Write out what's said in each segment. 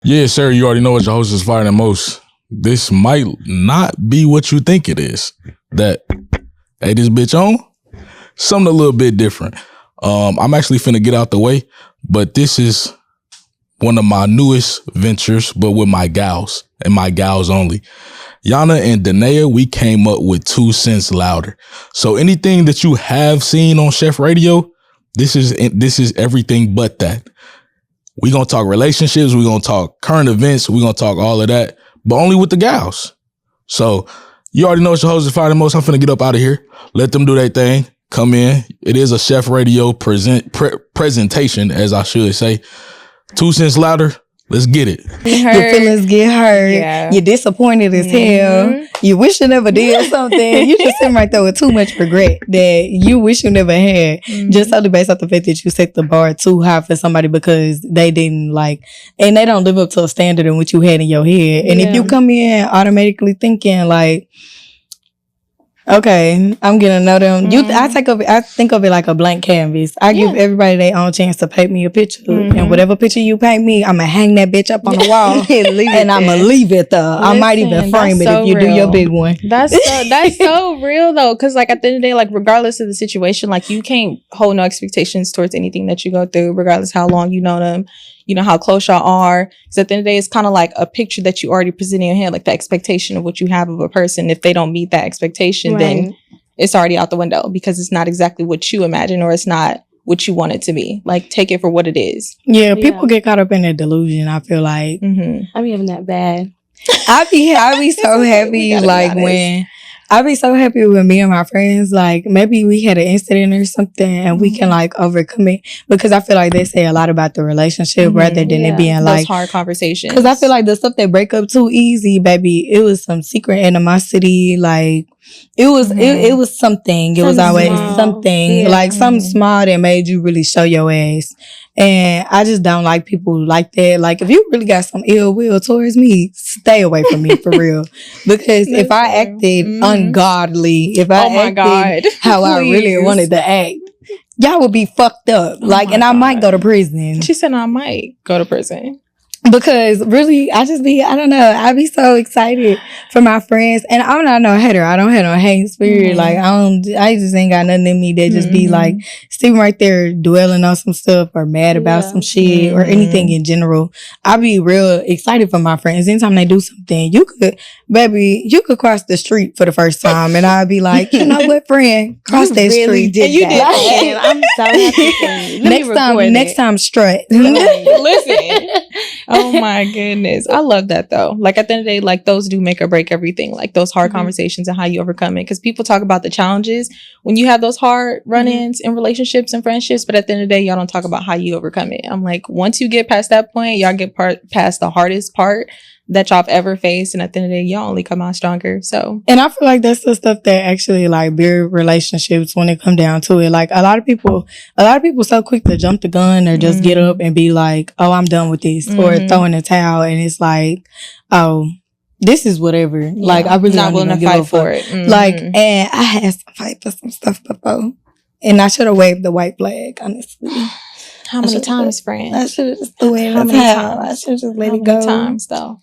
Yeah, sir, you already know what your host is fire than most. This might not be what you think it is. That, hey, this bitch on? Something a little bit different. I'm actually finna get out the way, but this is one of my newest ventures, but with my gals and my gals only. Yana and Danae, we came up with 2Sense Louder. So anything that you have seen on Chef Radio, this is everything but that. We gonna talk relationships, we gonna talk current events, we gonna talk all of that, but only with the gals. So you already know it's your host is fire the most. I'm finna get up out of here. Let them do their thing. Come in. It is a Chef Radio presentation, as I should say. 2Sense Louder. Let's get it. Your feelings get hurt. Yeah. You're disappointed as hell. You wish you never did something. You just sitting right there with too much regret that you wish you never had. Just solely based off the fact that you set the bar too high for somebody because they didn't and they don't live up to a standard in what you had in your head. And if you come in automatically thinking like, okay, I'm gonna know them. I think of it like a blank canvas. I give everybody their own chance to paint me a picture, and whatever picture you paint me, I'm gonna hang that bitch up on the wall, and I'm gonna leave it there. Listen, I might even frame it if you do your big one. That's so real though, because like at the end of the day, like regardless of the situation, like you can't hold no expectations towards anything that you go through, regardless how long you know them. You know how close y'all are. Because at the end of the day, it's kind of like a picture that you already present in your head, like the expectation of what you have of a person. If they don't meet that expectation, then it's already out the window because it's not exactly what you imagine or it's not what you want it to be. Like, take it for what it is. Yeah, people get caught up in a delusion, I feel like. I be having that bad. I be so happy, like, when... I be so happy with me and my friends. Like, maybe we had an incident or something and we can, like, overcome it. Because I feel like they say a lot about the relationship rather than it being, like... those hard conversations. Because I feel like the stuff that break up too easy, baby, it was some secret animosity. Like, it was it was something. It was always something. Like, something small that made you really show your ass. And I just don't like people like that. Like, if you really got some ill will towards me, stay away from me for real. Because if I acted ungodly, if I acted how I really wanted to act, y'all would be fucked up. And I might go to prison. She said I might go to prison. Because really, I don't know. I be so excited for my friends. And I'm not no hater. I don't have no hate spirit. Like, I just ain't got nothing in me that just be like, sitting right there dwelling on some stuff or mad about some shit or anything in general. I be real excited for my friends. Anytime they do something, you could cross the street for the first time and I'd be like, you know what, friend? Cross that really street. Did you that. Did. I'm so happy. Next time, strut. Listen. Oh my goodness. I love that though. Like at the end of the day, like those do make or break everything. Like those hard conversations and how you overcome it. Because people talk about the challenges when you have those hard run-ins in relationships and friendships. But at the end of the day, y'all don't talk about how you overcome it. I'm like, once you get past that point, y'all get past the hardest part that y'all have ever faced. And at the end of the day, y'all only come out stronger. So, and I feel like that's the stuff that actually like build relationships when it come down to it. Like a lot of people so quick to jump the gun or just get up and be like, oh, I'm done with this or throw in the towel. And it's like, oh, this is whatever. Yeah. Like I really not willing to fight for it. Like, and I had to fight for some stuff before. And I should have waved the white flag, honestly. How many times, friend? I should have just threw it in the towel. I should have just let it go. How many times, though?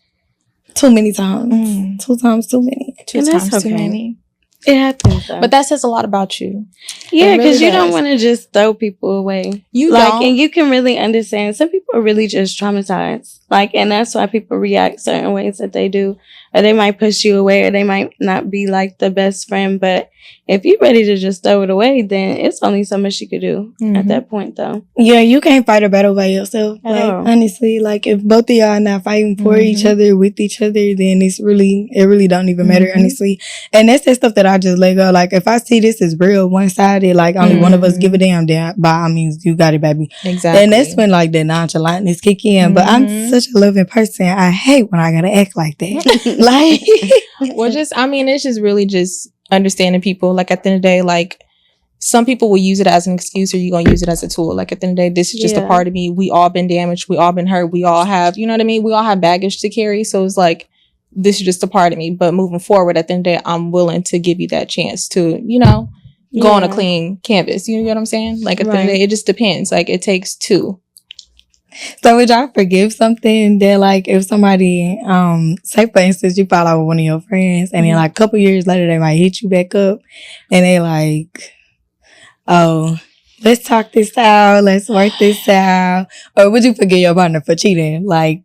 Too many times. 2 times too many. 2 times too many. It happens, though. But that says a lot about you. Yeah, because you don't want to just throw people away. You don't. And you can really understand. Some people are really just traumatized. Like, and that's why people react certain ways that they do. Or they might push you away, or they might not be like the best friend. But if you're ready to just throw it away, then it's only so much you could do at that point, though. Yeah, you can't fight a battle by yourself. Like, honestly, like if both of y'all are not fighting for each other, with each other, then it really don't even matter, honestly. And that's the stuff that I just let go. Like if I see this is real one-sided, like only one of us give a damn, by all means, you got it, baby. Exactly. And that's when like the nonchalantness kick in. But I'm such a loving person. I hate when I gotta act like that. Like, well, it's just really just understanding people. Like at the end of the day, like some people will use it as an excuse, or you're gonna use it as a tool. Like at the end of the day, this is just a part of me. We all been damaged. We all been hurt. We all have, you know what I mean? We all have baggage to carry. So it's like, this is just a part of me. But moving forward, at the end of the day, I'm willing to give you that chance to, you know, go on a clean canvas. You know what I'm saying? Like at the end of the day, it just depends. Like it takes two. So would y'all forgive something that, like, if somebody, say for instance, you fall out with one of your friends and then like a couple years later they might hit you back up and they like, oh, let's talk this out, let's work this out. Or would you forgive your partner for cheating? Like,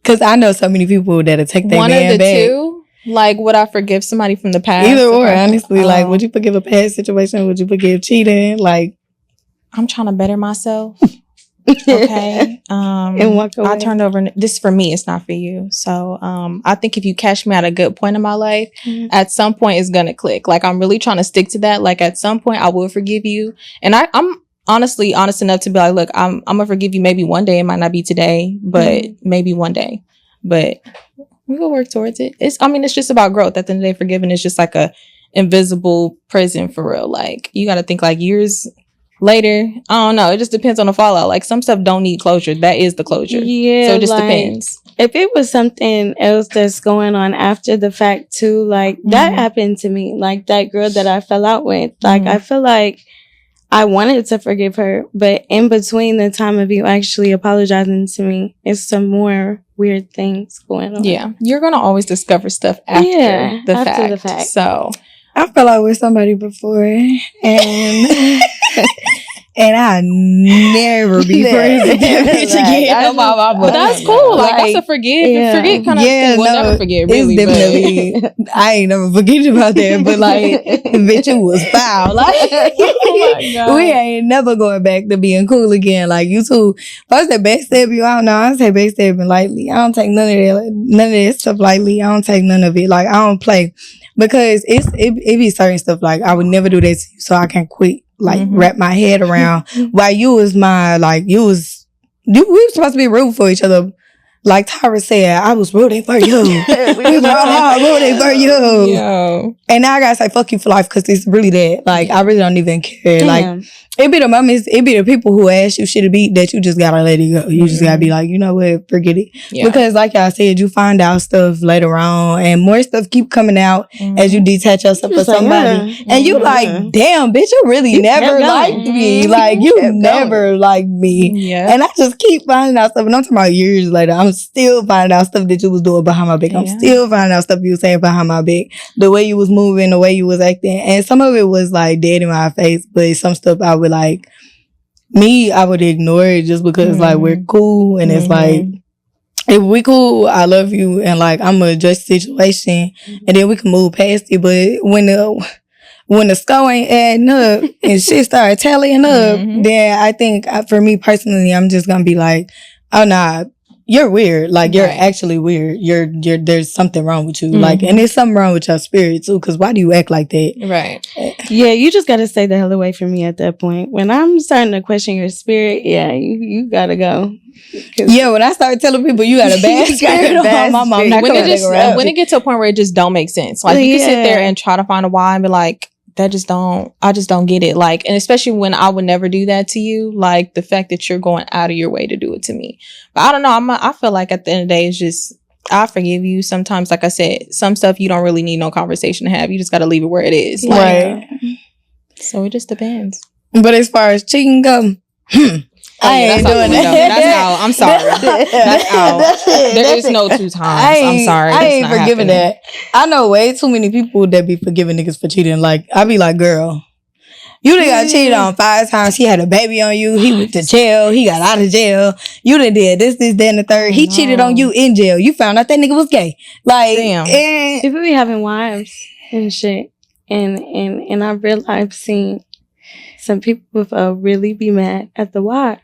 cause I know so many people that'll take their man back. One of the two? Like, would I forgive somebody from the past? Either or, honestly. Like, would you forgive a past situation? Would you forgive cheating? Like, I'm trying to better myself. Okay. And walk away. I turned over. This for me. It's not for you. So, I think if you catch me at a good point in my life, at some point it's gonna click. Like, I'm really trying to stick to that. Like, at some point I will forgive you. And I'm honestly honest enough to be like, look, I'm gonna forgive you. Maybe one day. It might not be today, but maybe one day. But we will work towards it. It's just about growth. At the end of the day, forgiving is just like a invisible prison for real. Like, you got to think like years later. I don't know. It just depends on the fallout. Like, some stuff don't need closure. That is the closure. Yeah. So it just depends. If it was something else that's going on after the fact too, like that happened to me. Like that girl that I fell out with. Like I feel like I wanted to forgive her, but in between the time of you actually apologizing to me, it's some more weird things going on. Yeah. You're going to always discover stuff after the fact. So I fell out with somebody before and I never be friends with that bitch again. But that's cool. Like that's a forget kind of thing. We'll never forget, really. It's definitely, I ain't never forget about that, but like, bitch, it was foul. Like, oh my God. We ain't never going back to being cool again. Like, you two, first that backstab you, I don't know, I don't take backstabbing lightly. I don't take none of that stuff lightly. I don't take none of it. Like, I don't play. Because it be certain stuff like I would never do that to you, so I can quit. Like wrap my head around while you was we were supposed to be rooting for each other. Like Tara said, I was rooting for you. we was all rooting for you. Yo. And now I gotta say fuck you for life because it's really that. Like I really don't even care. Damn. Like it be the moments, it be the people who ask you shit to be that you just gotta let it go. You just gotta be like, you know what, forget it. Yeah. Because like y'all said, you find out stuff later on and more stuff keep coming out as you detach yourself from somebody. And you like, damn, bitch, you really never liked me. Like you never liked me. Yeah. And I just keep finding out stuff. And I'm talking about years later. I'm still finding out stuff that you was doing behind my back. I'm still finding out stuff you was saying behind my back. The way you was moving, the way you was acting. And some of it was like dead in my face. But some stuff I would like, I would ignore it just because like we're cool. And it's like, if we cool, I love you. And like, I'm gonna adjust the situation. And then we can move past it. But when the score ain't adding up and shit start tallying up, then I think for me personally, I'm just gonna be like, oh nah, you're weird. Like you're actually weird. You're there's something wrong with you. Like, and there's something wrong with your spirit too. Cause why do you act like that? Right. Yeah, you just gotta stay the hell away from me at that point. When I'm starting to question your spirit, you gotta go. Yeah, when I start telling people you got a bad spirit, my mom not when it gets to a point where it just don't make sense. Like you can sit there and try to find a why and be like, I just don't get it. Like, and especially when I would never do that to you, like the fact that you're going out of your way to do it to me. But I don't know. I feel like at the end of the day, it's just, I forgive you. Sometimes, like I said, some stuff you don't really need no conversation to have. You just got to leave it where it is. Like, right. So it just depends. But as far as cheating go, I ain't doing that. That's out. I'm sorry. That's out. There is no two times. I'm sorry. I ain't forgiving that. I know way too many people that be forgiving niggas for cheating. Like, I be like, girl, you done got cheated on 5 times. He had a baby on you. He went to jail. He got out of jail. You done did this, that, and the third. He cheated on you in jail. You found out that nigga was gay. Like, damn. People be having wives and shit. And I realized I've seen some people really be mad at the wives.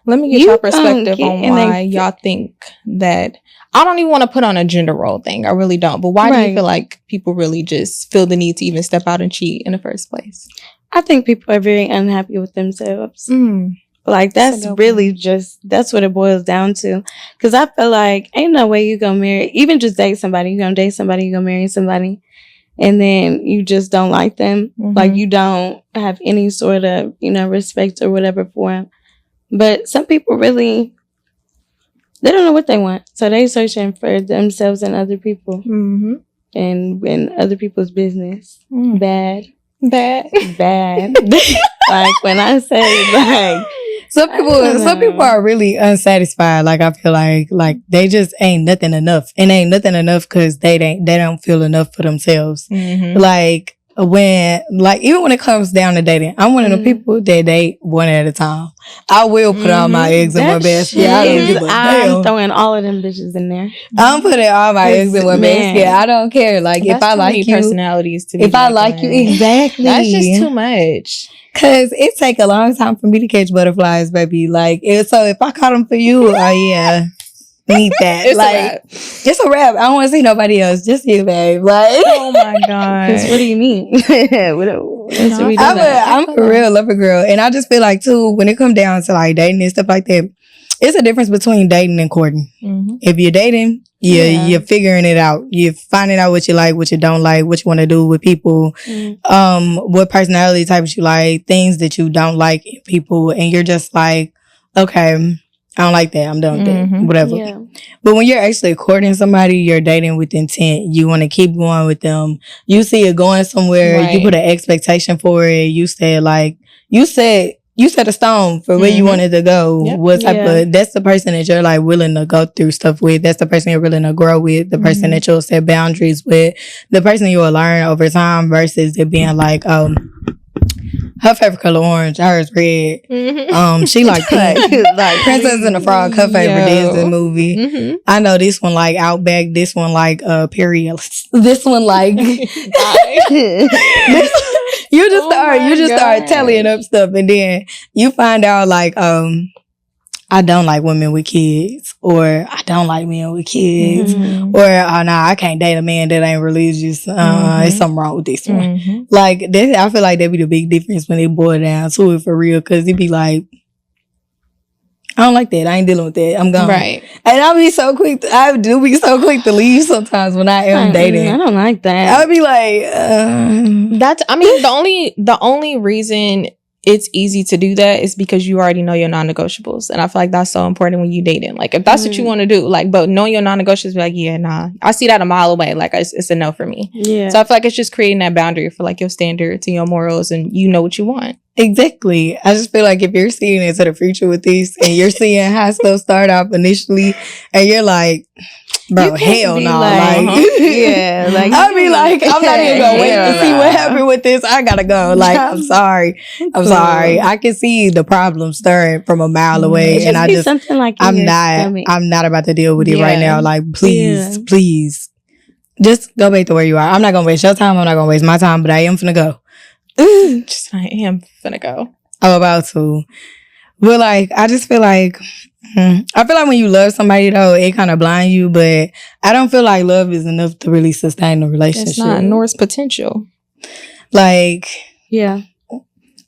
Let me get your perspective on why y'all think that. I don't even want to put on a gender role thing. I really don't. But why do you feel like people really just feel the need to even step out and cheat in the first place? I think people are very unhappy with themselves. Like that's really that's what it boils down to. Because I feel like ain't no way you gonna marry, even just date somebody. You gonna date somebody, you gonna marry somebody. And then you just don't like them. Like you don't have any sort of, respect or whatever for them. But some people really, they don't know what they want. So they searching for themselves and other people. And in other people's business. Bad. Like when I say like, Some people are really unsatisfied. Like I feel like they just ain't nothing enough, and ain't nothing enough because they don't feel enough for themselves. Like even when it comes down to dating, I'm one of the people that date one at a time. I will put all my eggs in one basket. I don't give a damn. I'm throwing all of them bitches in there. I'm putting all my eggs in one basket. I don't care. Like if I like you, personalities to if I like you, exactly. That's just too much. Cause it take a long time for me to catch butterflies, baby. Like so, if I caught them for you, oh yeah. Need that. It's a wrap. I don't want to see nobody else. Just you, babe. Like, oh my god. What do you mean? I'm a real lover girl, and I just feel like too when it comes down to like dating and stuff like that, it's a difference between dating and courting. If you're dating, you're figuring it out. You're finding out what you like, what you don't like, what you want to do with people, what personality types you like, things that you don't like in people, and you're just like, okay. I don't like that. I'm done with that. Whatever. Yeah. But when you're actually courting somebody, you're dating with intent. You want to keep going with them. You see it going somewhere. Right. You put an expectation for it. You said you set a stone for where you wanted to go. Yep. What type of, that's the person that you're like willing to go through stuff with. That's the person you're willing to grow with. The person that you'll set boundaries with. The person you will learn over time versus it being like, her favorite color orange, hers red. She like pink. Like Princess and the Frog, her favorite Disney movie. I know this one like Outback, this one like Period. This one like you just start tallying up stuff, and then you find out like I don't like women with kids, or I don't like men with kids, or I can't date a man that ain't religious. There's something wrong with this one. Like I feel like that'd be the big difference when they boil down to it for real, because it'd be like, I don't like that. I ain't dealing with that. I'm gone. Right. And I do be so quick to leave sometimes when I am dating. I don't like that. I would be like, the only reason it's easy to do that is because you already know your non-negotiables. And I feel like that's so important when you dating. Like if that's what you want to do, like, but knowing your non-negotiables, be like, yeah, nah, I see that a mile away. Like it's a no for me. Yeah. So I feel like it's just creating that boundary for like your standards and your morals, and you know what you want. Exactly. I just feel like if you're seeing into the future with this, and you're seeing how stuff start off initially, and you're like, bro, hell no. Yeah. Like, I'll be like, I'm not even gonna wait to see what happened with this. I gotta go. Like, I'm sorry. I can see the problem stirring from a mile away, and I just, something like I'm not about to deal with it right now. Like, please, just go back to where you are. I'm not gonna waste your time. I'm not gonna waste my time, but I am finna go. I am finna go. I'm about to. But like, I just feel like, I feel like when you love somebody though, it kind of blinds you, but I don't feel like love is enough to really sustain a relationship. It's not, nor its potential. Like, yeah.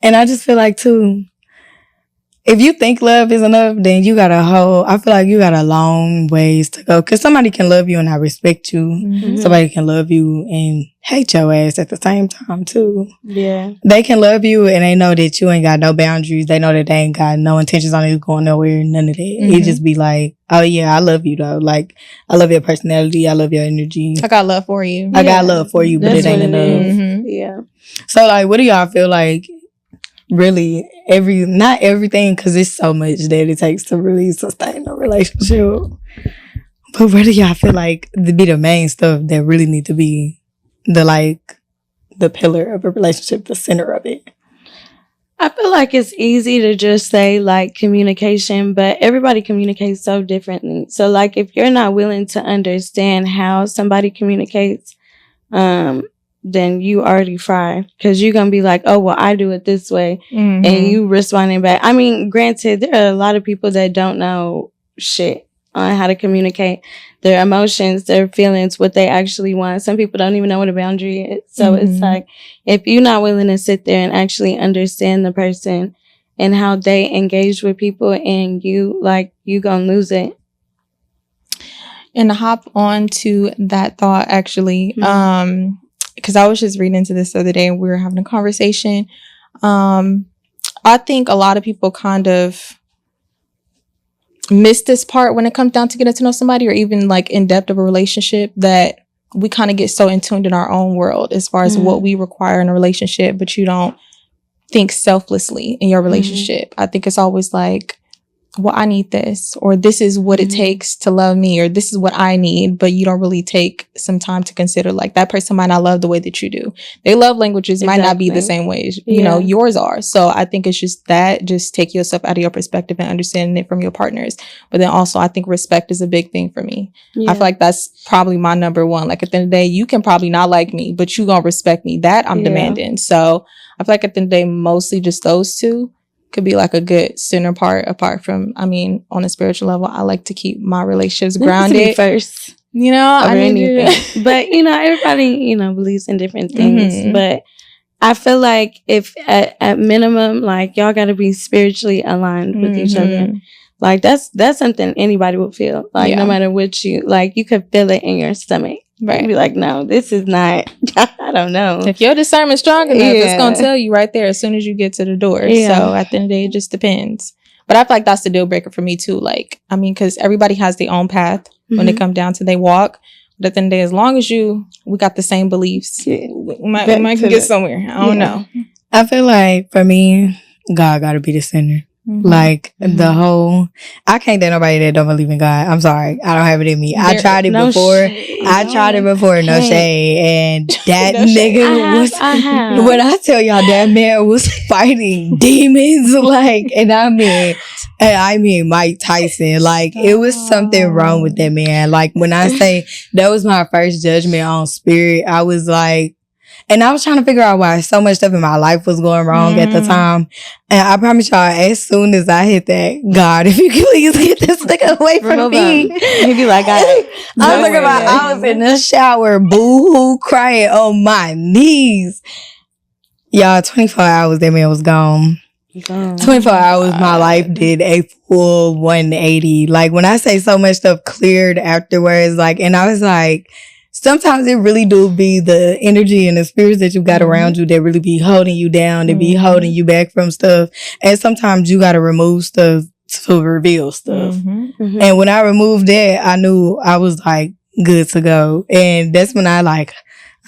And I just feel like too, if you think love is enough, then I feel like you got a long ways to go. Cause somebody can love you and not respect you. Somebody can love you and hate your ass at the same time too. Yeah. They can love you and they know that you ain't got no boundaries. They know that they ain't got no intentions on you going nowhere, none of that. It just be like, oh yeah, I love you though. Like, I love your personality. I love your energy. I got love for you. I got love for you, but it ain't enough. Yeah. So like, what do y'all feel like? Really, not everything, because it's so much that it takes to really sustain a relationship. But where do y'all feel like to be the main stuff that really need to be the pillar of a relationship, the center of it? I feel like it's easy to just say like communication, but everybody communicates so differently. So like if you're not willing to understand how somebody communicates, then you already fried, because you're going to be like, oh, well, I do it this way. And you responding back. I mean, granted, there are a lot of people that don't know shit on how to communicate their emotions, their feelings, what they actually want. Some people don't even know what a boundary is. So it's like, if you're not willing to sit there and actually understand the person and how they engage with people, and you going to lose it. And to hop on to that thought, actually, because I was just reading into this the other day and we were having a conversation. I think a lot of people kind of miss this part when it comes down to getting to know somebody, or even like in depth of a relationship, that we kind of get so in tuned in our own world as far as what we require in a relationship, but you don't think selflessly in your relationship. I think it's always like, well, I need this, or this is what it takes to love me, or this is what I need, but you don't really take some time to consider, like, that person might not love the way that you do. Their love languages might not be the same way as, you know, yours are. So I think it's just that, just take yourself out of your perspective and understanding it from your partners. But then also, I think respect is a big thing for me. I feel like that's probably my number one. Like, at the end of the day, you can probably not like me, but you gonna respect me. That I'm demanding. So I feel like at the end of the day, mostly just those two could be like a good center part, apart from, I mean, on a spiritual level, I like to keep my relationships grounded first. You know, I need anything. But, you know, everybody, you know, believes in different things. But I feel like if at minimum, like, y'all got to be spiritually aligned with each other. Like, that's something anybody would feel. Like, no matter what you, like, you could feel it in your stomach. Right. You'd be like, no, this is not, I don't know. If your discernment's strong enough, it's going to tell you right there as soon as you get to the door. Yeah. So at the end of the day, it just depends. But I feel like that's the deal breaker for me too. Like, I mean, because everybody has their own path when it comes down to they walk. But at the end of the day, as long as we got the same beliefs, we might get somewhere. I don't know. I feel like for me, God got to be the center. Like the whole, I can't date nobody that don't believe in God. I'm sorry, I don't have it in me. I tried it before. No shade, and that nigga was. When I tell y'all, that man was fighting demons, like, and I mean Mike Tyson. Like, it was something wrong with that man. Like, when I say that was my first judgment on spirit, I was like. And I was trying to figure out why so much stuff in my life was going wrong at the time. And I promise y'all, as soon as I hit that, God, if you can please get this nigga away from me. He'd be like, I was in the shower, boo-hoo, crying on my knees. Y'all, 24 hours, that man was gone. 24 hours, my life did a full 180. Like, when I say so much stuff cleared afterwards, like, and I was like, sometimes it really do be the energy and the spirits that you got around you that really be holding you down, that be holding you back from stuff. And sometimes you got to remove stuff to reveal stuff. And when I removed that, I knew I was like good to go. And that's when I was like,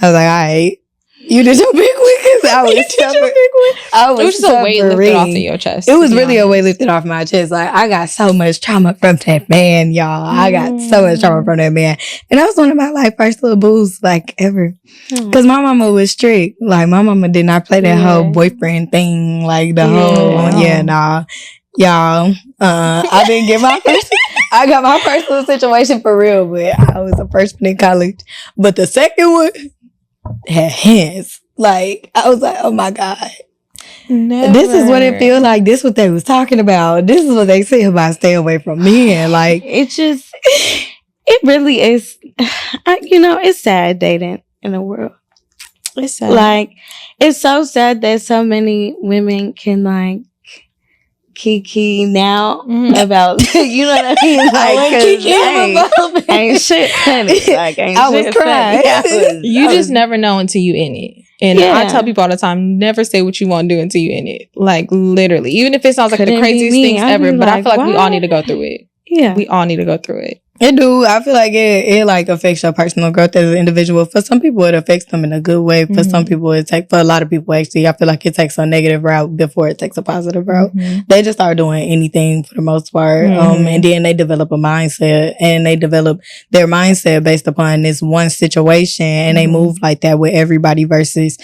all right, you did your big one, because I was it was just a weight lifted off of your chest. It was really a weight lifted off my chest. Like, I got so much trauma from that man, y'all. I got so much trauma from that man. And that was one of my like first little boos, like, ever. Because my mama was strict. Like, my mama did not play that whole boyfriend thing. Like, the whole, y'all. I didn't get my first. I got my first little situation for real, but I was a freshman in college. But the second one had hands. Like, I was like, oh my God. This is what it feels like. This is what they was talking about. This is what they say about stay away from men. Like, it really is. You know, it's sad dating in the world. It's sad. Like, it's so sad that so many women can, like, kiki now about, you know what I mean? Like, ain't shit funny. Like, I was crying. You just never know until you in it. And I tell people all the time, never say what you want to do until you in it. Like, literally. Even if it sounds like the craziest things ever, but I feel like we all need to go through it. Yeah. We all need to go through it. It do. I feel like it like affects your personal growth as an individual. For some people, it affects them in a good way. For some people, for a lot of people, actually, I feel like it takes a negative route before it takes a positive route. They just start doing anything for the most part. And then they develop a mindset, and they develop their mindset based upon this one situation, and they move like that with everybody versus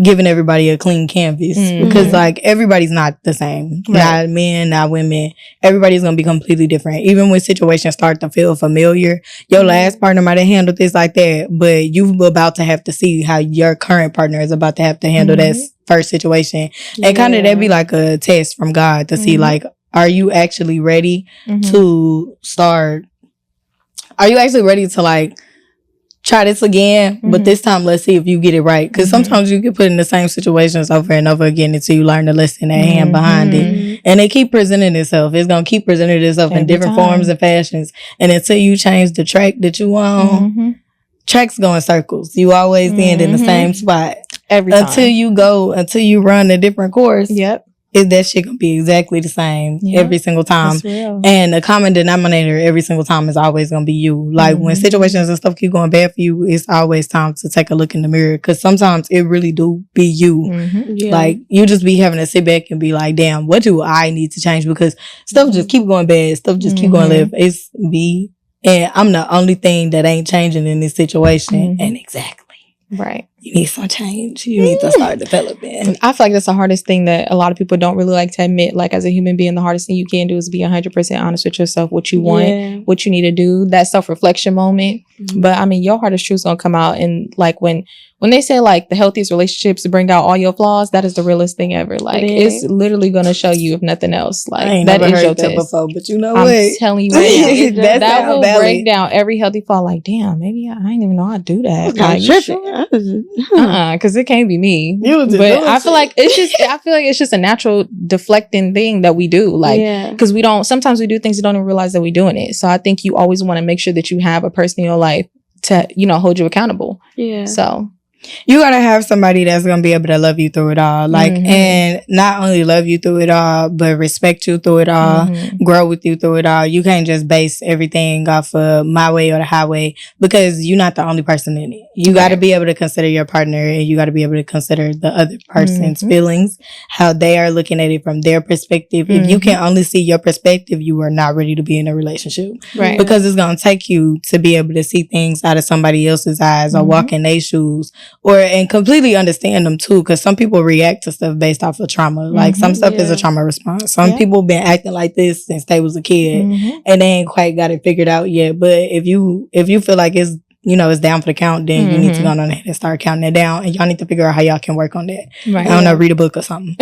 giving everybody a clean canvas, because like everybody's not the same. Not men, not women. Everybody's gonna be completely different. Even when situations start to feel familiar, your last partner might have handled this like that, but you about to have to see how your current partner is about to have to handle that first situation. And kind of that be like a test from God to see, like, are you actually ready to start? Are you actually ready to, like, try this again, but this time let's see if you get it right. Because sometimes you get put in the same situations over and over again until you learn the lesson at hand behind it. And they keep presenting itself. It's going to keep presenting itself in different forms and fashions. And until you change the track that you on, tracks go in circles. You always end in the same spot. Every time. Until you run a different course. Yep. that shit gonna be exactly the same every single time. And the common denominator every single time is always gonna be you. Like when situations and stuff keep going bad for you, it's always time to take a look in the mirror, because sometimes it really do be you. Like you just be having to sit back and be like, damn, what do I need to change? Because stuff just keep going bad, stuff just keep going left. It's me, and I'm the only thing that ain't changing in this situation. And exactly. Right. You need some change. You need to start developing. I feel like that's the hardest thing that a lot of people don't really like to admit. Like, as a human being, the hardest thing you can do is be 100% honest with yourself, what you want, what you need to do, that self-reflection moment. But I mean, your hardest truth's gonna come out. And like when they say like the healthiest relationships bring out all your flaws, that is the realest thing ever. Like it's literally gonna show you, if nothing else. Like I ain't that never is heard your that test before, but you know I'm what? telling you right now, that will break down every healthy flaw. Like, damn, maybe I didn't even know I'd do that. Like, because it can't be me. But I feel like it's just a natural deflecting thing that we do. Like, because sometimes we do things we don't even realize that we're doing it. So I think you always want to make sure that you have a person in your life to, hold you accountable. Yeah. So you gotta have somebody that's gonna be able to love you through it all. Like, and not only love you through it all, but respect you through it all, grow with you through it all. You can't just base everything off of my way or the highway, because you're not the only person in it. You gotta be able to consider your partner, and you gotta be able to consider the other person's feelings, how they are looking at it from their perspective. If you can only see your perspective, you are not ready to be in a relationship. Right. Because it's gonna take you to be able to see things out of somebody else's eyes or walk in their shoes. And completely understand them too, because some people react to stuff based off of trauma. Like some stuff is a trauma response. Some people been acting like this since they was a kid, and they ain't quite got it figured out yet. But if you feel like it's it's down for the count, then you need to go on ahead and start counting it down, and y'all need to figure out how y'all can work on that. Right. I don't know, read a book or something.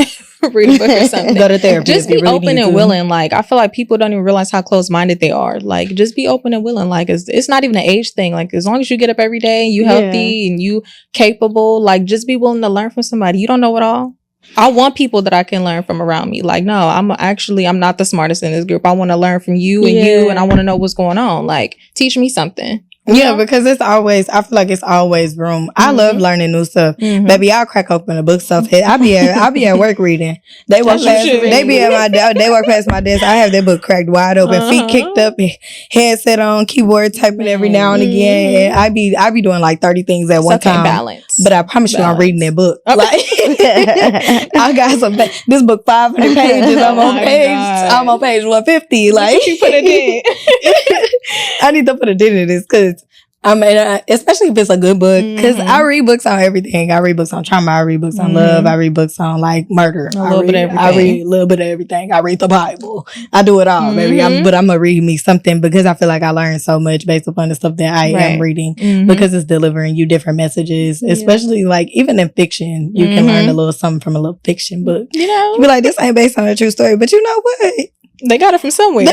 Read a book or something. Go to therapy. Just be really open and willing. Like, I feel like people don't even realize how close-minded they are. Like, just be open and willing. Like, it's not even an age thing. Like, as long as you get up every day and you healthy and you capable, like, just be willing to learn from somebody. You don't know it all. I want people that I can learn from around me. Like, no, I'm not the smartest in this group. I want to learn from you and you, and I want to know what's going on. Like, teach me something. Yeah, because I feel like it's always room. I love learning new stuff. Baby, I'll crack open a book stuff. I'll be at work reading. They walk past my desk. I have that book cracked wide open, feet kicked up, headset on, keyboard typing every now and again. And I be doing like 30 things at one time. Balance. But I promise you, I'm reading that book. Like, I got this book 500 pages. I'm on page 150. Like, you put it in. I need to put a dent in this, because especially if it's a good book, because I read books on everything. I read books on trauma. I read books on love. I read books on like murder. I read a little bit of everything. I read the Bible. I do it all, baby. But I'm gonna read me something, because I feel like I learn so much based upon the stuff that I am reading, because it's delivering you different messages. Especially like even in fiction, you can learn a little something from a little fiction book. You be like, this ain't based on a true story, but you know what? They got it from somewhere.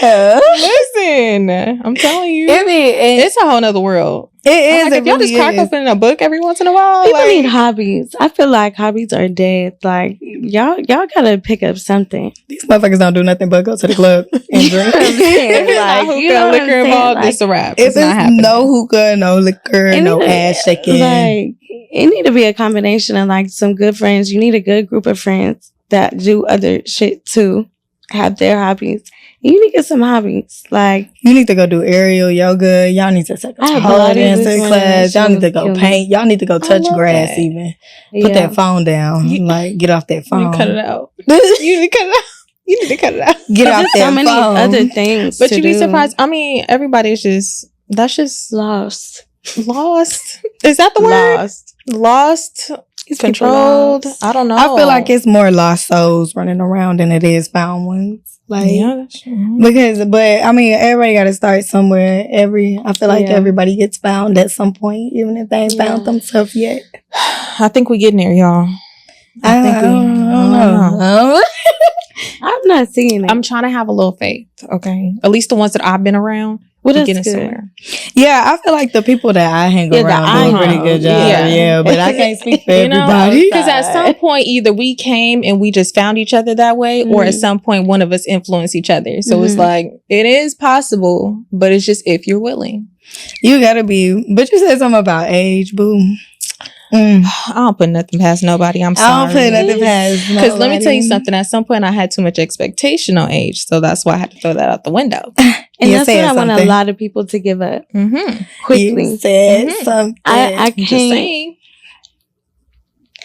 Yeah. Listen, I'm telling you, it's a whole nother world. It is. Like, if y'all just crack open a book every once in a while, people need hobbies. I feel like hobbies are dead. Like y'all gotta pick up something. These motherfuckers don't do nothing but go to the club and drink. If it's not hookah, liquor involved, it's a wrap. If it's no hookah, no liquor, no ass shaking, like it need to be a combination of like some good friends. You need a good group of friends that do other shit too, have their hobbies. You need to get some hobbies. Like, you need to go do aerial yoga. Y'all need to take a pole dancing class. Y'all need to go paint. Y'all need to go touch grass that. Even. Put that phone down. Like, get off that phone. You cut it out. You need to cut it out. You need to cut it out. Get off that phone. So many other things. But you'd be surprised. I mean, everybody's that's just lost. Lost. Is that the word? Lost. It's controlled. I don't know. I feel like it's more lost souls running around than it is found ones. Like, but I mean, everybody got to start somewhere. I feel like everybody gets found at some point, even if they ain't found themselves yet. I think we getting there, y'all. I don't know. I'm not seeing it. I'm trying to have a little faith. Okay, at least the ones that I've been around. We're getting somewhere. Yeah, I feel like the people that I hang around do a pretty good job. Yeah, but I can't speak for everybody. Because at some point, either we came and we just found each other that way, or at some point, one of us influenced each other. So it's like, it is possible, but it's just if you're willing. You gotta be. But you said something about age, boo. I don't put nothing past nobody. I'm sorry. I don't put nothing past nobody. Because let me tell you something. At some point, I had too much expectation on age, so that's why I had to throw that out the window. And that's what I want a lot of people to give up quickly. You said something. I can't.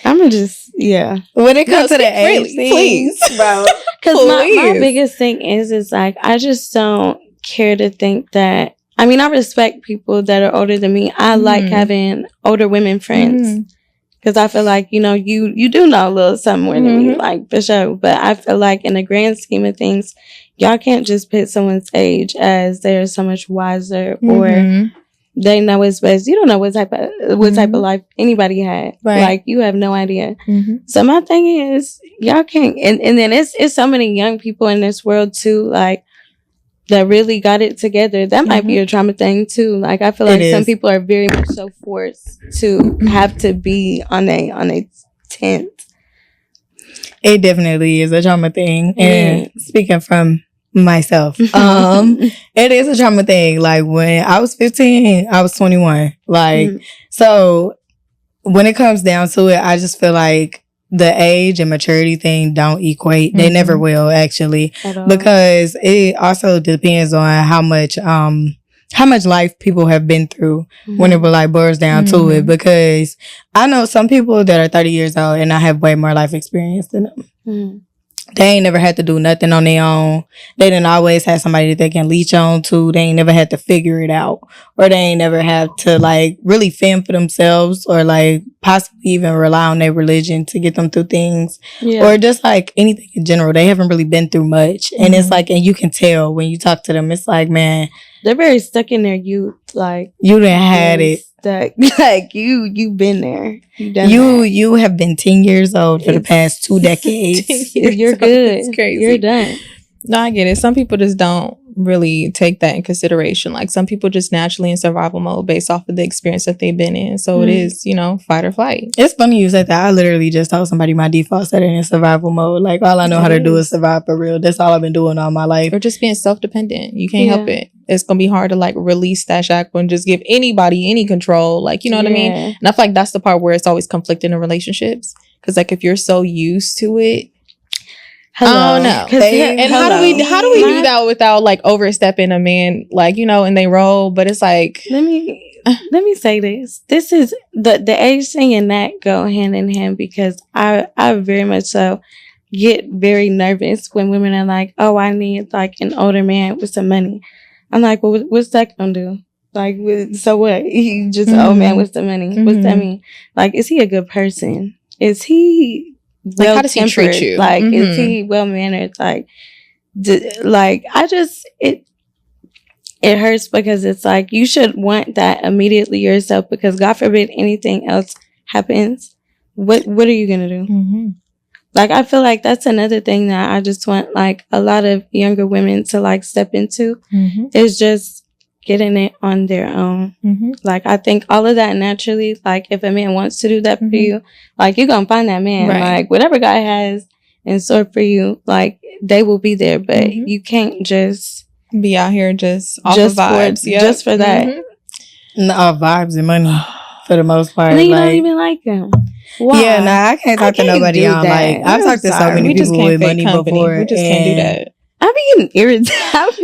I'm gonna just When it comes to the age, please, bro. Because my biggest thing is like I just don't care to think that. I mean, I respect people that are older than me. I like having older women friends because I feel like, you know, you do know a little something more than me, like for sure. But I feel like in the grand scheme of things, y'all can't just put someone's age as they're so much wiser or they know what's best. You don't know what type of life anybody had. Right. Like you have no idea. So my thing is, y'all can't. And then it's so many young people in this world too, like. That really got it together. That might be a trauma thing too. Like I feel like some people are very much so forced to have to be on a tent. It definitely is a trauma thing. And speaking from myself, it is a trauma thing. Like when I was 15, I was 21. Like so when it comes down to it, I just feel like the age and maturity thing don't equate. They never will, actually, because it also depends on how much life people have been through when it like boils down to it. Because I know some people that are 30 years old and I have way more life experience than them. They ain't never had to do nothing on their own. They didn't always have somebody that they can leech on to. They ain't never had to figure it out. Or they ain't never had to like really fend for themselves or like possibly even rely on their religion to get them through things. Or just like anything in general. They haven't really been through much. And it's like, and you can tell when you talk to them, it's like, man, they're very stuck in their youth. Like you done had it. Stuck. Like you've been there. You have been 10 years old for the past 2 decades. You're good. It's crazy. You're done. No, I get it. Some people just don't really take that in consideration. Like some people just naturally in survival mode based off of the experience that they've been in. So it is, you know, fight or flight. It's funny you said that. I literally just told somebody my default setting is survival mode. Like all I know how to do is survive for real. That's all I've been doing all my life. Or just being self-dependent. You can't help it. It's going to be hard to like release that shackle and just give anybody any control. Like, you know what I mean? And I feel like that's the part where it's always conflicting in relationships. Because like if you're so used to it, I don't know. And how do we do that without like overstepping a man, like, you know, in they role? But it's like, let me say this. This is the age thing and that go hand in hand because I very much so get very nervous when women are like, oh, I need like an older man with some money. I'm like, well, what's that gonna do? Like, so what? He just an old man with some money. What's that mean? Like, is he a good person? Is he like, how does he treat you? Like, is he well mannered? Like, it hurts because it's like you should want that immediately yourself because God forbid anything else happens. What are you gonna do? Like, I feel like that's another thing that I just want, like, a lot of younger women to, like, step into is just getting it on their own. Like, I think all of that naturally, like, if a man wants to do that for you, like, you're going to find that man. Right. Like, whatever guy has in store for you, like, they will be there. But you can't just be out here just off of vibes. Just for that. No, vibes and money for the most part. And then you don't even like them. Why? Yeah, I can't talk to nobody on like I've talked to so many people with money before. We just can't do that. I be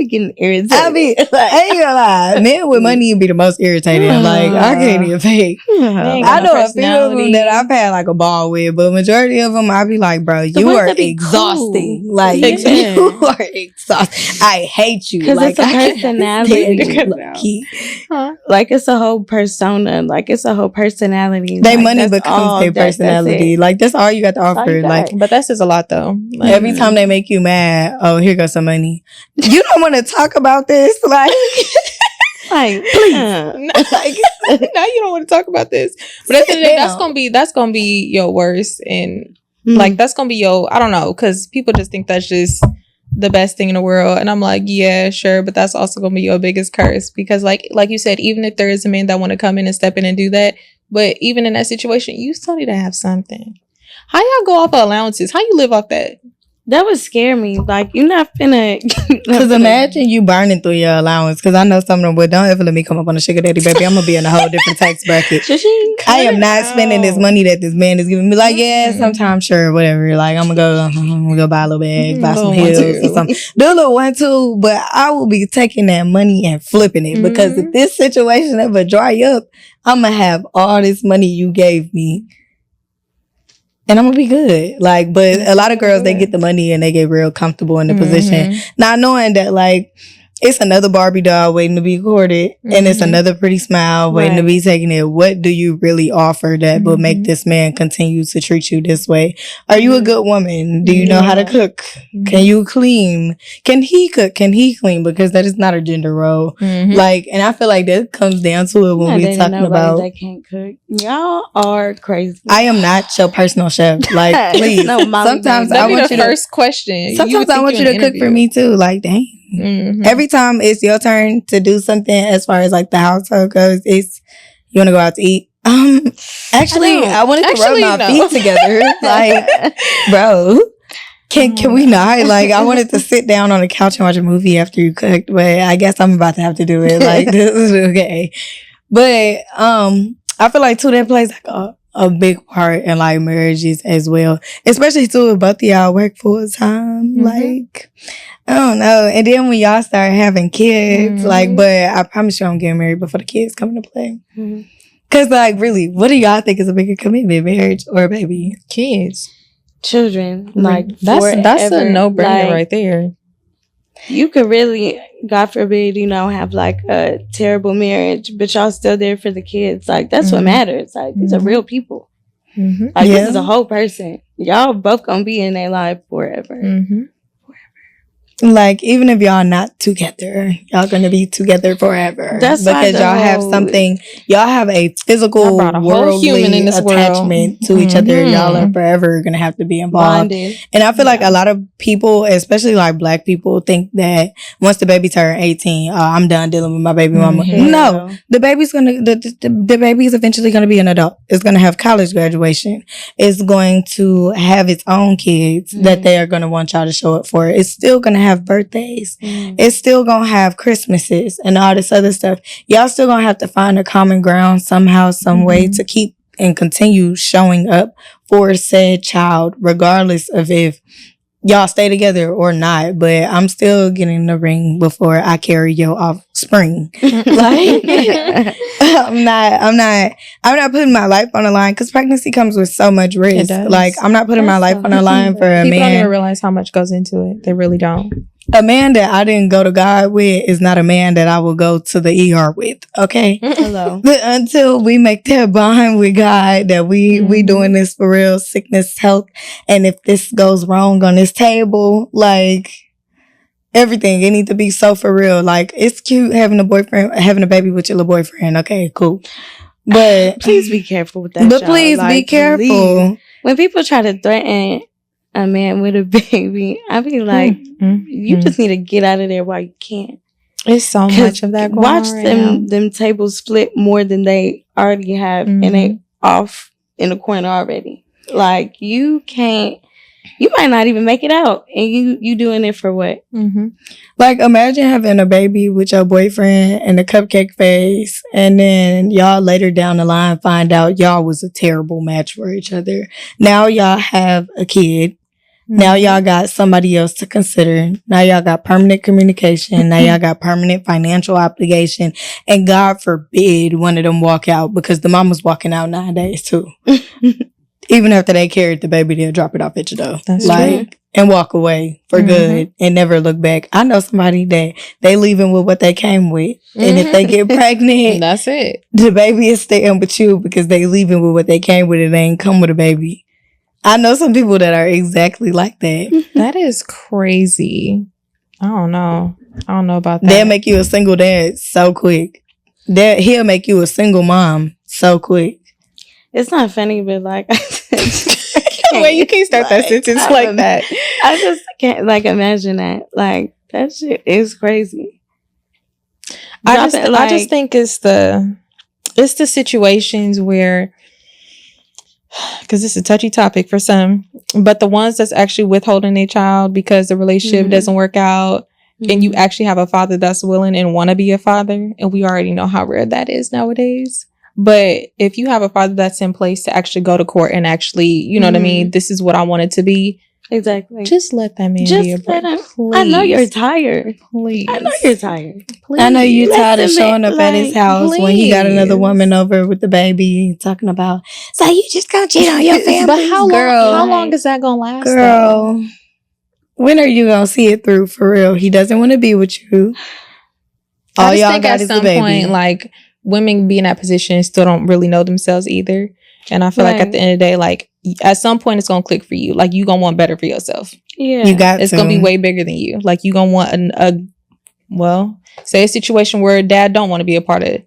getting irritated. I ain't gonna lie. Men with money be the most irritating. Like I can't even fake. I know a few of them that I've had like a ball with, but majority of them I be like, bro, you are exhausting. Cool. Like you are exhausting. I hate you. Because like, it's a personality. Like it's a whole persona. Like it's a whole personality. Their money becomes their personality. Like that's all you got to offer. Like, but that says a lot though. Like, every time they make you mad, oh here goes some money. You don't want to talk about this, like please. Now you don't want to talk about this. But at the end of the day, that's gonna be your worst, and like that's gonna be your, I don't know, because people just think that's just the best thing in the world, and I'm like, yeah, sure, but that's also gonna be your biggest curse because, like you said, even if there is a man that want to come in and step in and do that, but even in that situation, you still need to have something. How y'all go off of allowances? How you live off that? That would scare me. Like, you're not finna. Because imagine you burning through your allowance. Because I know some of them would. Don't ever let me come up on a sugar daddy, baby. I'm going to be in a whole different tax bracket. I am not spending this money that this man is giving me. Like, yeah, sometimes, sure, whatever. Like, I'm going to go buy a little bag, buy some heels or something. Do a little 1, 2. But I will be taking that money and flipping it. Because if this situation ever dry up, I'm going to have all this money you gave me. And I'm gonna be good. Like, but a lot of girls, they get the money and they get real comfortable in the position. Not knowing that, like, it's another Barbie doll waiting to be courted. And it's another pretty smile waiting to be taken in. What do you really offer that will make this man continue to treat you this way? Are you a good woman? Do you know how to cook? Can you clean? Can he cook? Can he clean? Because that is not a gender role. Like, and I feel like that comes down to it when we're talking about that can't cook. Y'all are crazy. I am not your personal chef. Like, please. Sometimes I want you to first question. Sometimes I want you to cook for me too. Like, dang. Every time it's your turn to do something as far as like the household goes, it's you want to go out to eat. Actually, I wanted to rub my feet together. Like, bro, can we not? Like, I wanted to sit down on the couch and watch a movie after you cooked, but I guess I'm about to have to do it. Like, this is okay. But I feel like too that plays like a big part in like marriages as well, especially too if both of y'all work full time. Like, I don't know. And then when y'all start having kids, like, but I promise you I'm getting married before the kids come into play. Cause like, really, what do y'all think is a bigger commitment, marriage or a baby? Kids, children. Like, that's a no-brainer right there. You could really, God forbid, have like a terrible marriage, but y'all still there for the kids. Like, that's what matters. Like, these are real people. Like, this is a whole person. Y'all both gonna be in their life forever. Like, even if y'all not together, y'all gonna be together forever. That's because y'all have something, y'all have a physical, worldly attachment to each other. Y'all are forever gonna have to be involved. And I feel like a lot of people, especially like black people, think that once the baby turn 18, I'm done dealing with my baby mama. No, the baby's gonna, the baby is eventually gonna be an adult. It's gonna have college graduation. It's going to have its own kids that they are gonna want y'all to show up for. It's still gonna have birthdays. It's still gonna have Christmases and all this other stuff. Y'all still gonna have to find a common ground somehow, some way to keep and continue showing up for said child, regardless of if y'all stay together or not. But I'm still getting the ring before I carry your offspring. Like, I'm not putting my life on the line because pregnancy comes with so much risk. Like, I'm not putting my life on the line for a man. People don't even realize how much goes into it. They really don't. A man that I didn't go to God with is not a man that I will go to the ER with. Okay. Hello. But until we make that bond with God, that we doing this for real, sickness, health, and if this goes wrong on this table, like, everything, it needs to be so for real. Like, it's cute having a baby with your little boyfriend. Okay, cool. But please be careful with that. But please be careful. Please. When people try to threaten a man with a baby, I be like, you just need to get out of there while you can. It's so much of that going on. Watch them tables flip more than they already have, and they off in the corner already. Like, you might not even make it out, and you doing it for what? Like, imagine having a baby with your boyfriend and the cupcake face, and then y'all later down the line find out y'all was a terrible match for each other. Now y'all have a kid. Now y'all got somebody else to consider. Now y'all got permanent communication. Now y'all got permanent financial obligation. And God forbid one of them walk out, because the mama's walking out nowadays too. Even after they carried the baby, they'll drop it off at your door. That's true. And walk away for good and never look back. I know somebody that they leaving with what they came with. And if they get pregnant, that's it. The baby is staying with you because they leaving with what they came with and they ain't come with a baby. I know some people that are exactly like that. That is crazy. I don't know about that. They'll make you a single dad so quick. He'll make you a single mom so quick. It's not funny, but like, wait, you can't start that sentence like that. I just can't imagine that. Like, that shit is crazy. I just think it's the situations where, because it's a touchy topic for some, But the ones that's actually withholding a child because the relationship doesn't work out, and you actually have a father that's willing and want to be a father, and we already know how rare that is nowadays. But if you have a father that's in place to actually go to court and actually, you know what I mean, this is what I want it to be. Exactly. Just let that man be a brother. I know you're tired. Please. I know you're tired. Please. I know you're tired of showing up at his house when he got another woman over with the baby talking about, so you just gonna cheat on your family? But how long is that gonna last? Girl, when are you gonna see it through for real? He doesn't want to be with you. All I just y'all think got at some point, like, women be in that position still don't really know themselves either. And I feel like at the end of the day, like, at some point it's gonna click for you. Like, you gonna want better for yourself. Yeah, you got it's gonna be way bigger than you. Like, you gonna want say a situation where dad don't want to be a part of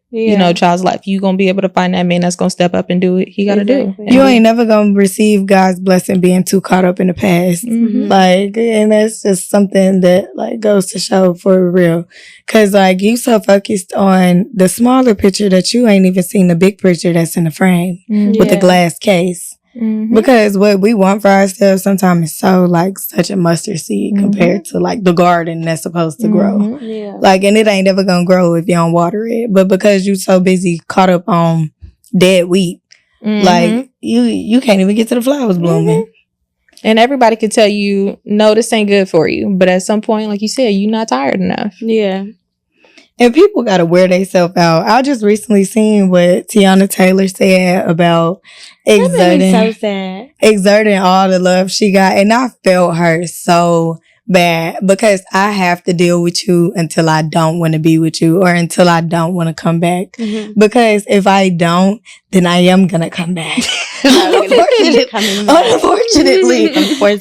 child's life. You gonna be able to find that man that's gonna step up and do what he gotta do. You ain't never gonna receive God's blessing being too caught up in the past. Like, and that's just something that like goes to show for real. Cause like you so focused on the smaller picture that you ain't even seen the big picture that's in the frame with the glass case. Because what we want for ourselves sometimes is so like such a mustard seed compared to like the garden that's supposed to grow. Like, and it ain't ever gonna grow if you don't water it. But because you so busy caught up on dead wheat, like you can't even get to the flowers blooming. And everybody can tell you, no, this ain't good for you. But at some point, like you said, you're not tired enough. Yeah. And people got to wear themselves out. I just recently seen what Tiana Taylor said about exerting all the love she got. And I felt her so bad because I have to deal with you until I don't want to be with you or until I don't want to come back. Because if I don't, then I am going to come back. Unfortunately,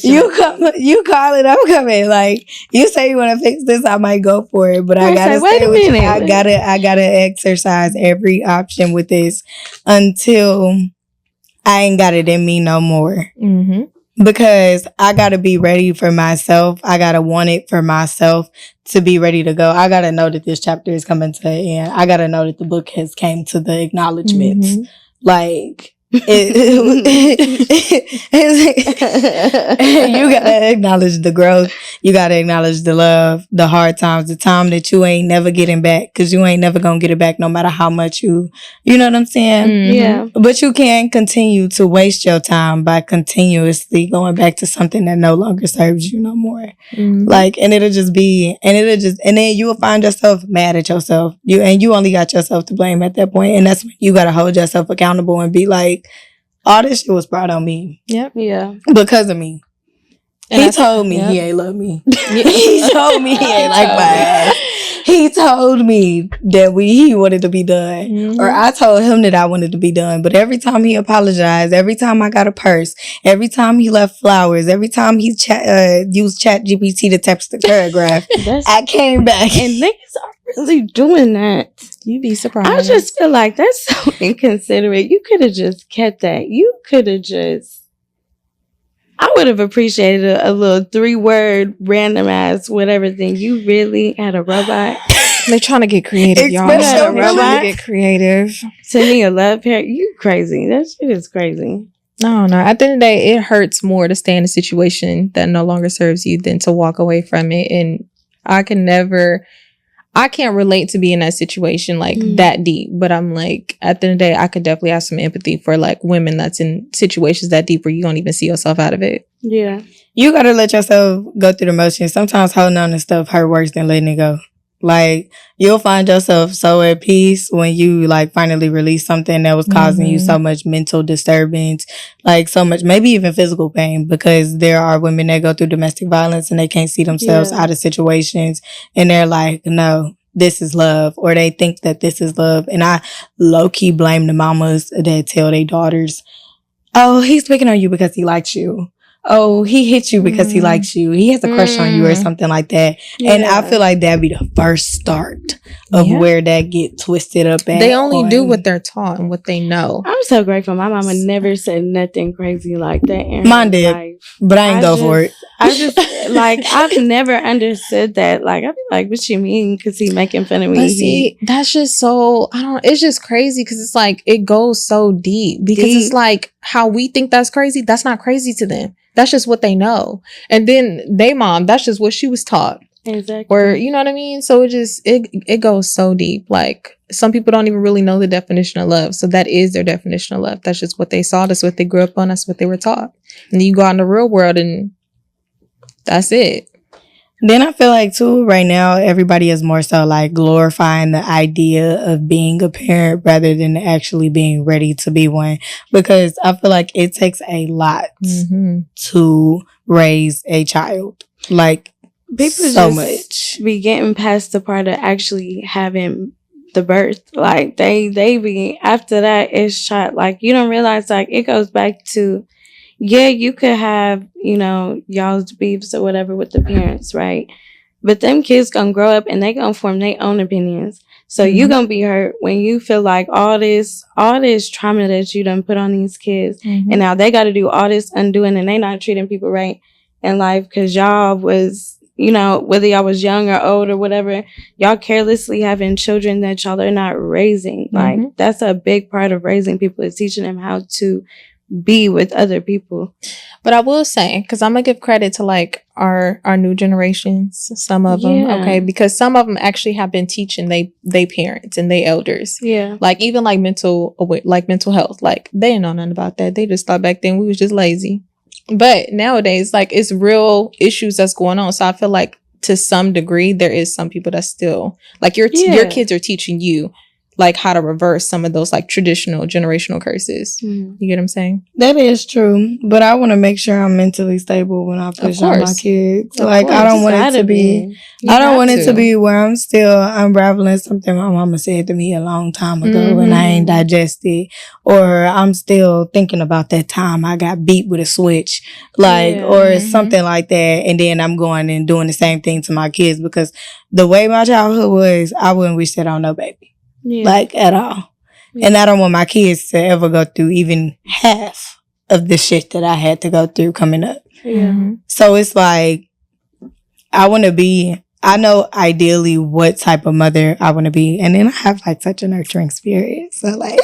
you call it, I'm coming. Like, you say you want to fix this, I might go for it, but I gotta stay with you. I gotta exercise every option with this until I ain't got it in me no more. Because I gotta be ready for myself. I gotta want it for myself to be ready to go. I gotta know that this chapter is coming to an end. I gotta know that the book has came to the acknowledgements. Like, you gotta acknowledge the growth. You gotta acknowledge the love, the hard times, the time that you ain't never getting back, because you ain't never gonna get it back no matter how much you know what I'm saying? Yeah. But you can't continue to waste your time by continuously going back to something that no longer serves you no more. Like, and then you will find yourself mad at yourself. You only got yourself to blame at that point, and that's when you gotta hold yourself accountable and be like, all this shit was brought on me. Yep. Yeah. Because of me. And he told me he ain't love me. He told me he ain't like my ass. He told me that he wanted to be done. Or I told him that I wanted to be done. But every time he apologized, every time I got a purse, every time he left flowers, every time he used ChatGPT to text the paragraph, I came back. And niggas are really doing that. You'd be surprised. I just feel like that's so inconsiderate. You could have just kept that. You could have just... I would have appreciated a little 3-word randomized whatever thing. You really had a robot. They're trying to get creative, y'all. They're trying to get creative. Sending a love pair. You crazy. That shit is crazy. No. At the end of the day, it hurts more to stay in a situation that no longer serves you than to walk away from it. And I can't relate to be in that situation like that deep, but I'm like, at the end of the day, I could definitely have some empathy for like women that's in situations that deep where you don't even see yourself out of it. Yeah. You gotta let yourself go through the motions. Sometimes holding on to stuff hurt worse than letting it go. Like, you'll find yourself so at peace when you like finally release something that was causing you so much mental disturbance, like so much, maybe even physical pain, because there are women that go through domestic violence and they can't see themselves out of situations and they're like, no, this is love, or they think that this is love. And I low-key blame the mamas that tell their daughters, oh, he's picking on you because he likes you. Oh, he hit you because he likes you. He has a crush on you or something like that. Yeah. And I feel like that'd be the first start of where that get twisted up at. They only do what they're taught and what they know. I'm so grateful. My mama never said nothing crazy like that in Mine did, life. but I ain't go for it. I just like I've never understood that. Like I be like, what you mean? Because he making fun of me. But see, that's just so it's just crazy because it's like it goes so deep because it's like how we think that's crazy. That's not crazy to them. That's just what they know. And then they mom, that's just what she was taught. Exactly. Or you know what I mean? So it goes so deep. Like some people don't even really know the definition of love. So that is their definition of love. That's just what they saw. That's what they grew up on. That's what they were taught. And then you go out in the real world and that's it. Then I feel like too, right now, everybody is more so like glorifying the idea of being a parent rather than actually being ready to be one. Because I feel like it takes a lot to raise a child. Like, people so just much. Be getting past the part of actually having the birth. Like, they be, after that, it's shot. Like, you don't realize, like, it goes back to, yeah, you could have, you know, y'all's beefs or whatever with the parents, right? But them kids gonna grow up and they gonna form their own opinions. So you gonna be hurt when you feel like all this trauma that you done put on these kids, and now they gotta do all this undoing, and they not treating people right in life because y'all was, you know, whether y'all was young or old or whatever, y'all carelessly having children that y'all are not raising. Like, that's a big part of raising people, is teaching them how to be with other people. But I will say, because I'm gonna give credit to like our new generations, some of them, okay, because some of them actually have been teaching they parents and they elders, like even like mental health, like they didn't know nothing about that. They just thought back then we was just lazy. But nowadays, like, it's real issues that's going on. So I feel like to some degree there is some people that still like your kids are teaching you like how to reverse some of those like traditional generational curses. You get what I'm saying? That is true, but I want to make sure I'm mentally stable when I push on my kids. Like, I don't want it to be. I don't want it to be where I'm still unraveling something my mama said to me a long time ago and I ain't digested, or I'm still thinking about that time I got beat with a switch, like, or something like that, and then I'm going and doing the same thing to my kids because the way my childhood was, I wouldn't wish that on no baby. Like, at all. And I don't want my kids to ever go through even half of the shit that I had to go through coming up. So it's like, I know ideally what type of mother I want to be. And then I have like such a nurturing spirit. So like,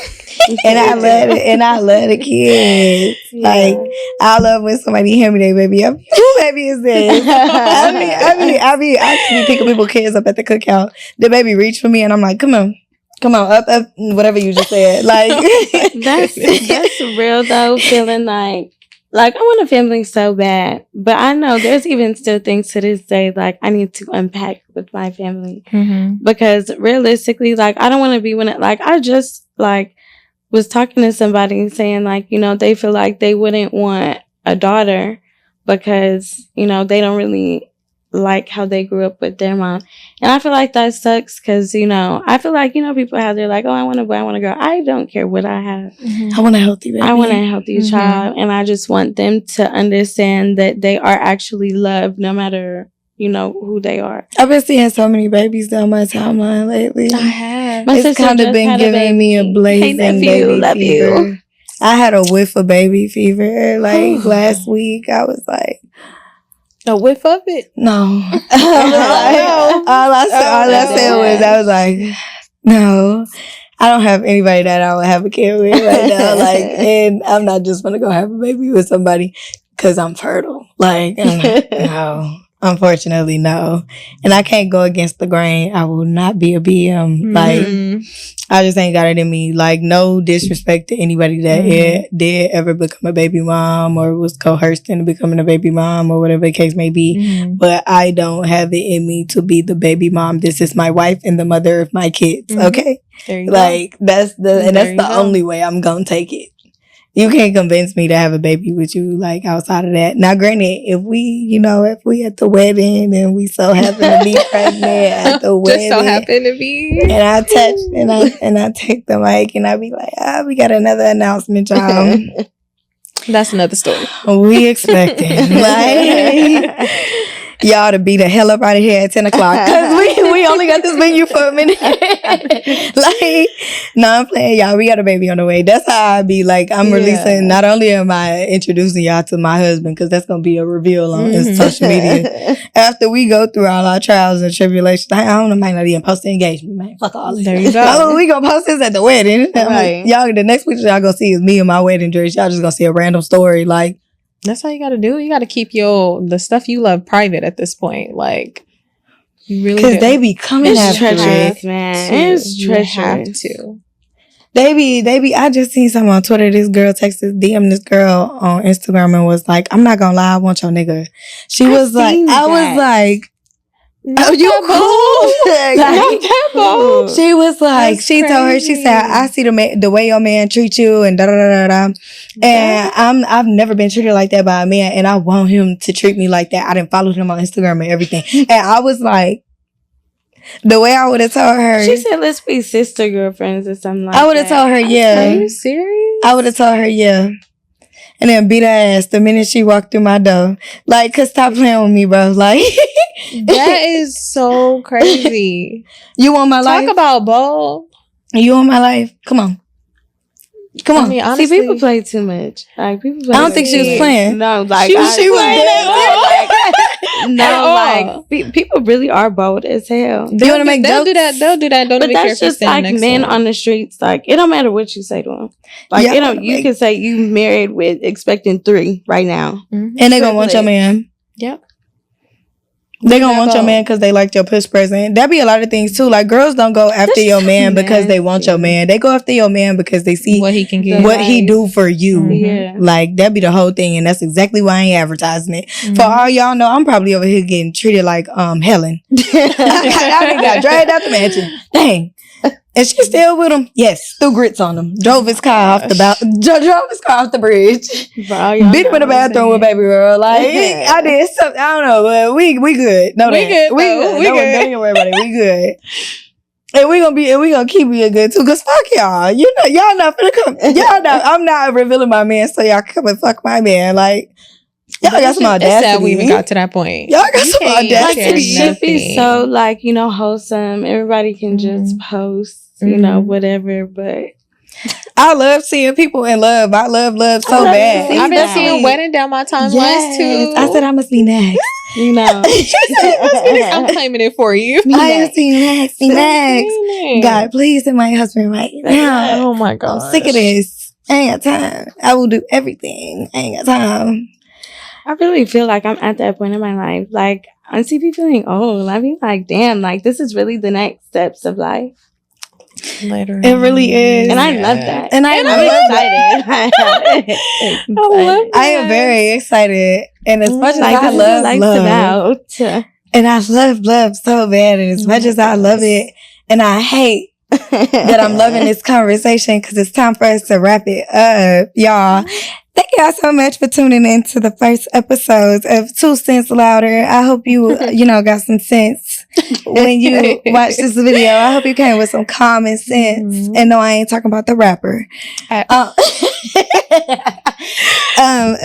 and I love it. And I love the kids. Like, I love when somebody hand me their baby. I'm, who baby is this? I be actually picking people's kids up at the cookout. The baby reach for me and I'm like, come on, up, whatever you just said. Like, that's real though. Feeling like I want a family so bad, but I know there's even still things to this day like I need to unpack with my family because realistically, like, I don't want to be when it, like, I just like was talking to somebody saying like, you know, they feel like they wouldn't want a daughter because, you know, they don't really like how they grew up with their mom. And I feel like that sucks because, you know, I feel like, you know, people have, they're like, oh, I want a boy, I want a girl. I don't care what I have. I want a healthy baby. I want a healthy child. And I just want them to understand that they are actually loved no matter, you know, who they are. I've been seeing so many babies down my timeline lately. I have. It's kind of been giving me a blazing baby fever. I had a whiff of baby fever like last week. I was like, a whiff of it? No. All I said was, I was like, no, I don't have anybody that I would have a kid with right now. Like, and I'm not just going to go have a baby with somebody because I'm fertile. Like, no. Unfortunately, no. And I can't go against the grain. I will not be a BM. Like, I just ain't got it in me. Like, no disrespect to anybody that did ever become a baby mom or was coerced into becoming a baby mom or whatever the case may be. But I don't have it in me to be the baby mom. This is my wife and the mother of my kids. Okay? There you go. That's the only way I'm gonna take it. You can't convince me to have a baby with you, like, outside of that. Now, granted, if we at the wedding and we so happen to be pregnant at the wedding. Just so happen to be. And I touch, and I take the mic and I be like, we got another announcement, y'all. That's another story. We expecting, like, y'all to be the hell up out of here at 10 o'clock. Because we we only got this menu for a minute. Like, no, I'm playing, y'all. We got a baby on the way. That's how I be. Like, I'm releasing. Not only am I introducing y'all to my husband, because that's gonna be a reveal on social media. After we go through all our trials and tribulations, I don't know, might not even post the engagement, man. Fuck all this. There you go. We gonna post this at the wedding. Right. Y'all, the next picture y'all gonna see is me in my wedding dress. Y'all just gonna see a random story. Like, that's how you gotta do. You gotta keep the stuff you love private at this point. Like, you really, because they be coming at treacherous, man. It's treacherous. You have to. They be. I just seen something on Twitter. This girl texted, DM this girl on Instagram and was like, "I'm not gonna lie, I want your nigga." She was like, I was like, "Oh, you cool?" She was like, she told her, she said, "I see the way your man treats you and da da da da." And I've never been treated like that by a man, and I want him to treat me like that. I didn't follow him on Instagram and everything, and I was like, the way I would have told her, she said, "Let's be sister girlfriends" or something like that. I would have told her, yeah. Are you serious? I would have told her, yeah. And then beat her ass the minute she walked through my door. Like, cause stop playing with me, bro. Like, that is so crazy. You want my life? Talk about bold. You want my life? Come on. Come on. I mean, honestly, see, people play too much. Like, people play. I don't think she was playing. No, like she was dead. People really are bold as hell. They want to make jokes. They'll do that. Don't but that's just like men on the streets. Like, it don't matter what you say to them. Like, you can say you married with expecting 3 right now, and they gonna want your man. Yep. They gonna want your man because they liked your push present. That be a lot of things too. Like, girls don't go after your man because they want your man. They go after your man because they see what he can get, what he do for you. Yeah. Like, that be the whole thing, and that's exactly why I ain't advertising it. For all y'all know, I'm probably over here getting treated like Helen. I got dragged out the mansion. Dang. And she's still with him. Yes, threw grits on him. Drove his car off the bridge. Beat him in the bathroom with baby girl. Like, I did something. I don't know, but we good. No, we good. We good. Don't even worry about it. We good. And we gonna keep being good too. Cause fuck y'all. You know, y'all not finna come. Y'all not. I'm not revealing my man, so y'all come and fuck my man. Like, y'all got some audacity. It's sad we even got to that point. Y'all got some audacity. Like, it should be so, like, you know, wholesome. Everybody can just post, you know, whatever. But I love seeing people in love. I love so bad. I've been seeing wedding down my timelines too. I said I must be next. You know, I'm claiming it for you. I must be next. Be next. God, please send my husband right now. Oh my God, I'm sick of this. I ain't got time. I will do everything. I ain't got time. I really feel like I'm at that point in my life. Like, I see people feeling old. I be like, damn, like, this is really the next steps of life. Literally. It really is. And I love that. And I'm excited. I love that. I am very excited. And as much as I love love, and I love love so bad, and as much as I love it, and I hate that I'm loving this conversation, because it's time for us to wrap it up, y'all. Thank y'all so much for tuning in to the first episodes of 2Sense Louder. I hope you got some sense when you watch this video. I hope you came with some common sense. And no, I ain't talking about the rapper.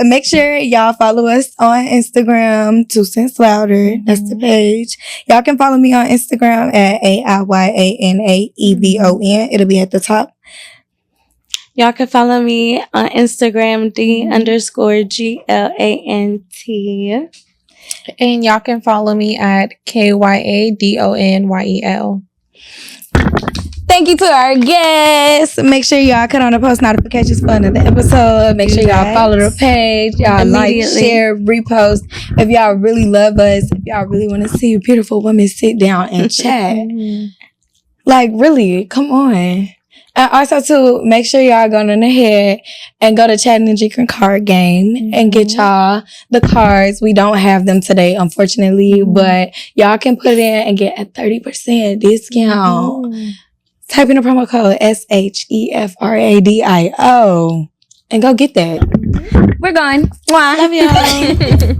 Make sure y'all follow us on Instagram, 2Sense Louder. That's the page. Y'all can follow me on Instagram at AIYANAEVON. It'll be at the top. Y'all can follow me on Instagram, D_GLANT. And y'all can follow me at KYADONYEL. Thank you to our guests. Make sure y'all cut on the post notifications for another episode. Make sure y'all follow the page. Y'all like, share, repost. If y'all really love us, if y'all really want to see beautiful women sit down and chat. Like, really, come on. And also, too, make sure y'all go on ahead and go to Chat Ninja card game and get y'all the cards. We don't have them today, unfortunately, but y'all can put it in and get a 30% discount. Type in the promo code SHEFRADIO and go get that. We're gone. Mwah. Love y'all.